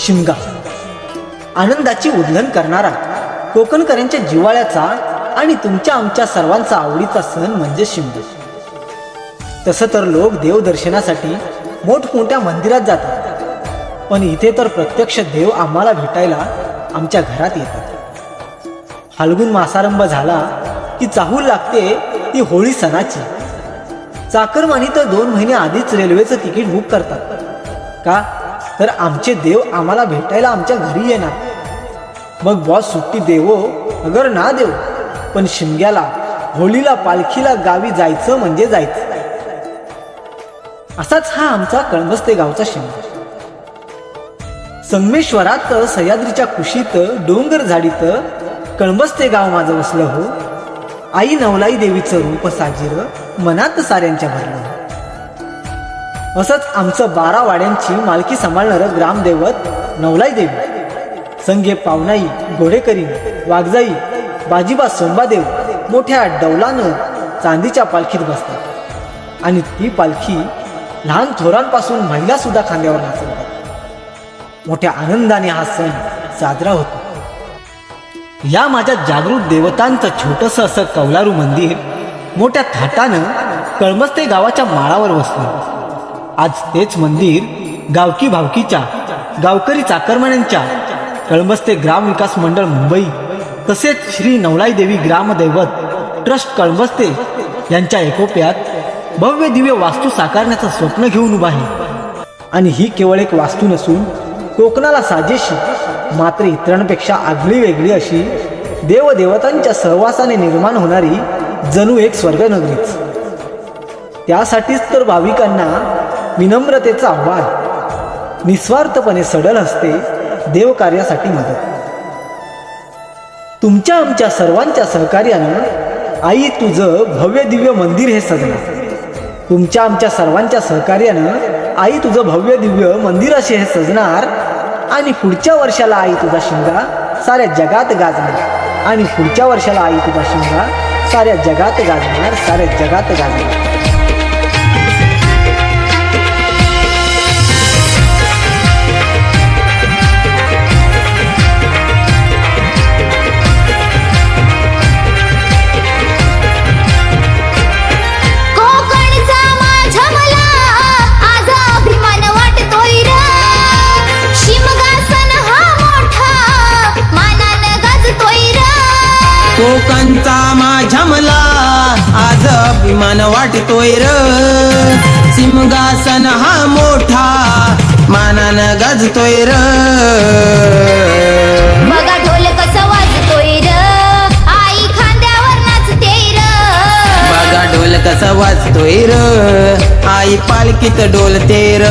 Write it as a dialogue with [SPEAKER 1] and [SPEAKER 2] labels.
[SPEAKER 1] शिमगा, आनंदाची उधळण करणारा, कोकणकरांच्या जिव्हाळ्याचा आणि तुमच्या आमच्या सर्वांचा आवडीचा सण म्हणजे शिमगा. तसं तर लोक देवदर्शनासाठी मोठमोठ्या मंदिरात जातात, पण इथे तर प्रत्यक्ष देव आम्हाला भेटायला आमच्या घरात येतात. फाल्गुन मासारंभ झाला की चाहूल लागते ती होळी सणाची. चाकरमानी तर 2 महिने आधीच रेल्वेचं तिकीट बुक करतात. का तर आमचे देव आम्हाला भेटायला आमच्या घरी येणार. मग बॉस सुट्टी देवो अगर ना देव, पण शिमग्याला, होळीला, पालखीला गावी जायचं म्हणजे जायचं. असाच हा आमचा कळंबस्ते गावचा शिमगा. संगमेश्वरात सह्याद्रीच्या कुशीत डोंगर झाडीत कळंबस्ते गाव माझं वसलं हो. आई नवलाई देवीचं रूप साजीर मनात साऱ्यांच्या भरलं. असंच आमचं 12 वाड्यांची मालकी सांभाळणारं ग्रामदैवत नवलाई देवी, संगे पावनाई, घोडेकरी, वाघजाई, बाजीबा, सोंबादेव मोठ्या डौलानं चांदीच्या पालखीत बसतात आणि ती पालखी लहान थोरांपासून महिला सुद्धा खांद्यावर नाचवतात. मोठ्या आनंदाने हा सण साजरा होतो. या माझ्या जागृत देवतांचं छोटंसं असं कौलारू मंदिर मोठ्या थाटानं कळंबस्ते गावाच्या माळावर वसलं. आज तेच मंदिर गावकी भावकीच्या, गावकरी चाकरमान्यांच्या, कळंबस्ते ग्राम विकास मंडळ मुंबई तसेच श्री नवलाई देवी ग्रामदैवत ट्रस्ट कळंबस्ते यांच्या एकोप्यात भव्य दिव्य वास्तू साकारण्याचं स्वप्न घेऊन उभा आहे. आणि ही केवळ एक वास्तू नसून कोकणाला साजेशी मात्र इतरांपेक्षा आगळी वेगळी अशी देवदेवतांच्या सहवासाने निर्माण होणारी जणू एक स्वर्गनगरीच. त्यासाठीच तर भाविकांना विनम्रतेचं आव्हान, निस्वार्थपणे सडल हस्ते देवकार्यासाठी मदत. तुमच्या आमच्या सर्वांच्या सहकार्यानं आई तुझं भव्य दिव्य मंदिर हे सजणार. तुमच्या आमच्या सर्वांच्या सहकार्यानं आई तुझं भव्य दिव्य मंदिर असे हे सजणार. आणि पुढच्या वर्षाला आई तुझा शिमगा साऱ्या जगात गाजणार. आणि पुढच्या वर्षाला आई तुझा शिमगा साऱ्या जगात गाजणार, साऱ्या जगात गाजणार.
[SPEAKER 2] कोकणचा माझ्या मला आज अभिमान वाटतोय र. शिमगा सण हा मोठा मानानं गाजतोय र.
[SPEAKER 3] बघा ढोल कसं वाजतोय र, आई खांद्यावर नाचते र.
[SPEAKER 2] बघा ढोल कसा वाजतोय र, आई पालखीत डोलते र.